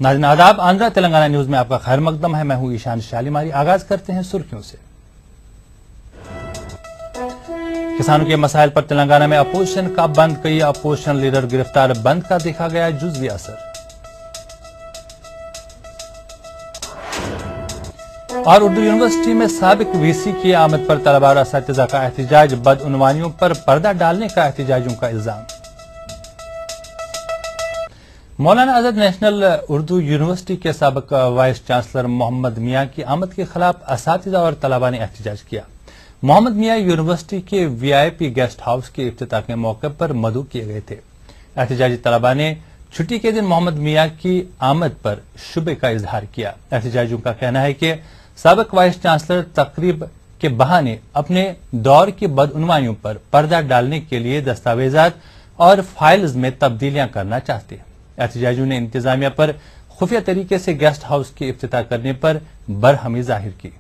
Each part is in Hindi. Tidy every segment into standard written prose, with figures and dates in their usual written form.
नाज़रीन आदाब, आंध्रा तेलंगाना न्यूज में आपका खैर मकदम है। मैं हूं ईशान शालीमारी। आगाज करते हैं सुर्खियों से। किसानों के मसाइल पर तेलंगाना में अपोजिशन का बंद, कई अपोजिशन लीडर गिरफ्तार, बंद का देखा गया जुज़वी असर। और उर्दू यूनिवर्सिटी में साबिक वीसी की आमद पर तलबा और असातिज़ा का एहतजाज, बदउनवानियों पर पर्दा डालने का एहतजाजियों का इल्जाम। मौलाना आजाद नेशनल उर्दू यूनिवर्सिटी के साबिक वाइस चांसलर मोहम्मद मियां की आमद के खिलाफ असातिज़ा और तलबा ने एहतजाज किया। मोहम्मद मियां यूनिवर्सिटी के वीआईपी गेस्ट हाउस के इफ्तिताह के मौके पर मदऊ किए गए थे। एहतजाजी तलबा ने छुट्टी के दिन मोहम्मद मियां की आमद पर शुबे का इजहार किया। एहतजाजियों का कहना है कि साबिक वाइस चांसलर तकरीब के बहाने अपने दौर की बदउनवानियों पर पर्दा डालने के लिए दस्तावेजात और फाइल्स में तब्दीलियां करना चाहते हैं। एहतजाजियों ने इंतजामिया पर खुफिया तरीके से गेस्ट हाउस की इफ्तिताह करने पर बरहमी जाहिर की।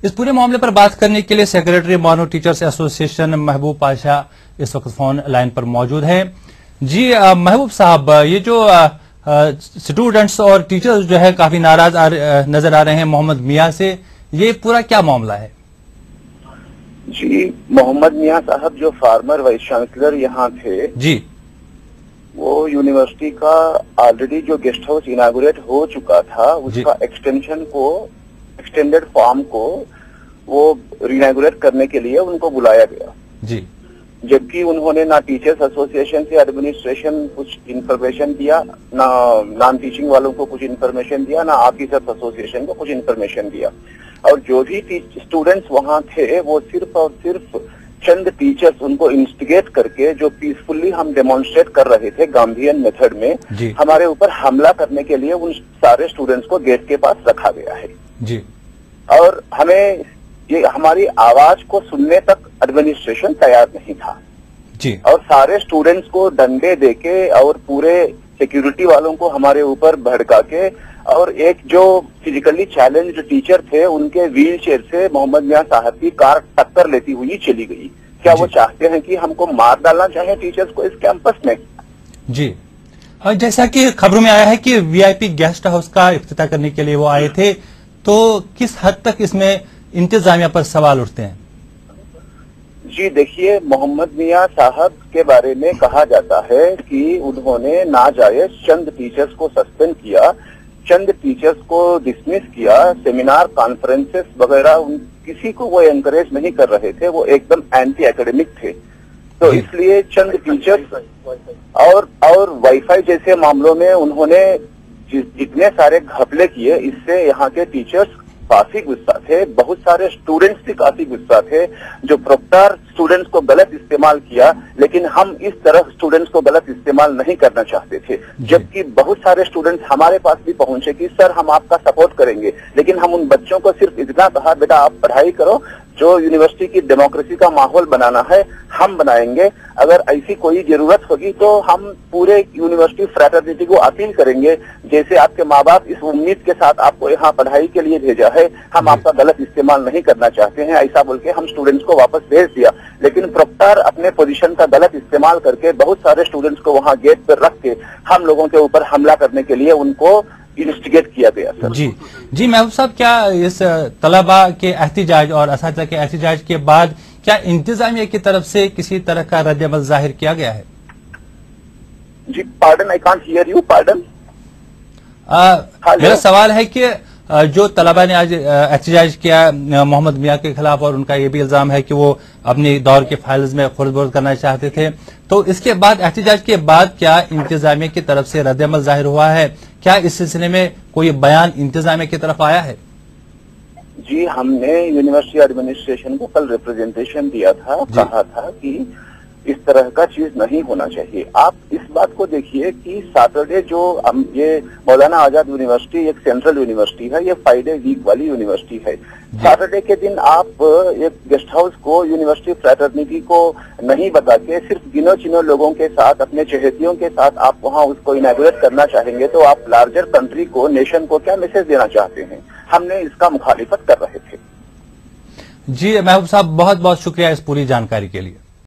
इस पूरे मामले पर बात करने के लिए सेक्रेटरी मोनो टीचर्स एसोसिएशन महबूब पाशा इस वक्त फोन लाइन पर मौजूद हैं। जी महबूब साहब, ये जो स्टूडेंट्स और टीचर्स जो है काफी नाराज नजर आ रहे हैं मोहम्मद मियां से, ये पूरा क्या मामला है? जी, मोहम्मद मियां साहब जो फार्मर वाइस चांसलर यहाँ थे जी, वो यूनिवर्सिटी का ऑलरेडी जो गेस्ट हाउस इनागुरेट हो चुका था उसका एक्सटेंडेड फॉर्म को वो रीइनागुरेट करने के लिए उनको बुलाया गया जी, जबकि उन्होंने ना टीचर्स एसोसिएशन से एडमिनिस्ट्रेशन कुछ इन्फॉर्मेशन दिया, ना नॉन टीचिंग वालों को कुछ इन्फॉर्मेशन दिया, ना ऑफिसर्स एसोसिएशन को कुछ इन्फॉर्मेशन दिया। और जो भी स्टूडेंट्स वहाँ थे वो सिर्फ और सिर्फ चंद टीचर्स उनको इंस्टिगेट करके जो पीसफुली हम डेमोन्स्ट्रेट कर रहे थे गांधीयन मेथड में हमारे ऊपर हमला करने के लिए उन सारे स्टूडेंट्स को गेट के पास रखा गया है जी। और हमें ये हमारी आवाज को सुनने तक एडमिनिस्ट्रेशन तैयार नहीं था जी। और सारे स्टूडेंट्स को डंडे देके और पूरे सिक्योरिटी वालों को हमारे ऊपर भड़का के और एक जो फिजिकली चैलेंज्ड टीचर थे उनके व्हील चेयर से मोहम्मद मियां साहब की कार टक्कर लेती हुई चली गई। क्या वो चाहते हैं कि हमको मार डालना चाहे टीचर्स को इस कैंपस में? जी, और जैसा कि खबरों में आया है कि वीआईपी गेस्ट हाउस का इफ्तिताह करने के लिए वो आए थे, तो किस हद तक इसमें इंतजामिया पर सवाल उठते हैं? जी देखिए, मोहम्मद मियां साहब के बारे में कहा जाता है कि उन्होंने नाजायज चंद टीचर्स को सस्पेंड किया, चंद टीचर्स को डिसमिस किया, सेमिनार कॉन्फ्रेंसेस वगैरह किसी को वो एनकरेज नहीं कर रहे थे, वो एकदम एंटी एकेडमिक थे। तो इसलिए चंद टीचर्स और वाईफाई जैसे मामलों में उन्होंने जितने सारे घपले किए, इससे यहाँ के टीचर्स काफी गुस्सा थे, बहुत सारे स्टूडेंट्स भी काफी गुस्सा थे। जो प्रोक्टर स्टूडेंट्स को गलत इस्तेमाल किया, लेकिन हम इस तरह स्टूडेंट्स को गलत इस्तेमाल नहीं करना चाहते थे। जबकि बहुत सारे स्टूडेंट्स हमारे पास भी पहुंचे कि सर हम आपका सपोर्ट करेंगे, लेकिन हम उन बच्चों को सिर्फ इतना कहा, बेटा आप पढ़ाई करो, जो यूनिवर्सिटी की डेमोक्रेसी का माहौल बनाना है हम बनाएंगे, अगर ऐसी कोई जरूरत होगी तो हम पूरे यूनिवर्सिटी फ्रैटर्निटी को अपील करेंगे, जैसे आपके माँ बाप इस उम्मीद के साथ आपको यहाँ पढ़ाई के लिए भेजा है, हम आपका गलत इस्तेमाल नहीं करना चाहते हैं, ऐसा बोल के हम स्टूडेंट्स को वापस भेज दिया। लेकिन प्रोक्टर अपने पोजीशन का गलत इस्तेमाल करके बहुत सारे स्टूडेंट्स को वहाँ गेट पर रख के हम लोगों के ऊपर हमला करने के लिए उनको इन्वेस्टिगेट किया गया। सर जी महबूब साहब, क्या इस तलबा के एहतजाज और असातिज़ा के एहतजाज के बाद क्या इंतजामिया की तरफ से किसी तरह का रद्द-ए-अमल जाहिर किया गया है? जी pardon, I can't hear you, pardon. मेरा सवाल है कि जो तलबा ने आज एहतजाज किया मोहम्मद मियां के खिलाफ और उनका ये भी इल्जाम है कि वो अपने दौर के फाइल्स में खुर्द-बुर्द करना चाहते थे, तो इसके बाद एहतजाज के बाद क्या इंतजामिया की तरफ से रद्द-ए-अमल जाहिर हुआ है? क्या इस सिलसिले में कोई बयान इंतजामिया की तरफ आया है? जी, हमने यूनिवर्सिटी एडमिनिस्ट्रेशन को कल रिप्रेजेंटेशन दिया था, कहा था कि इस तरह का चीज नहीं होना चाहिए। आप इस बात को देखिए कि सैटरडे जो ये मौलाना आजाद यूनिवर्सिटी एक सेंट्रल यूनिवर्सिटी है, ये 5 डे वीक वाली यूनिवर्सिटी है। सैटरडे के दिन आप एक गेस्ट हाउस को, यूनिवर्सिटी फ्रेटर्निटी को नहीं बता के सिर्फ गिनो चिनो लोगों के साथ, अपने चहेतियों के साथ आप वहां उसको इनॉग्रेट करना चाहेंगे, तो आप लार्जर कंट्री को, नेशन को क्या मैसेज देना चाहते हैं? हमने इसका मुखालिफत कर रहे थे। जी महबूब साहब, बहुत बहुत शुक्रिया इस पूरी जानकारी के लिए।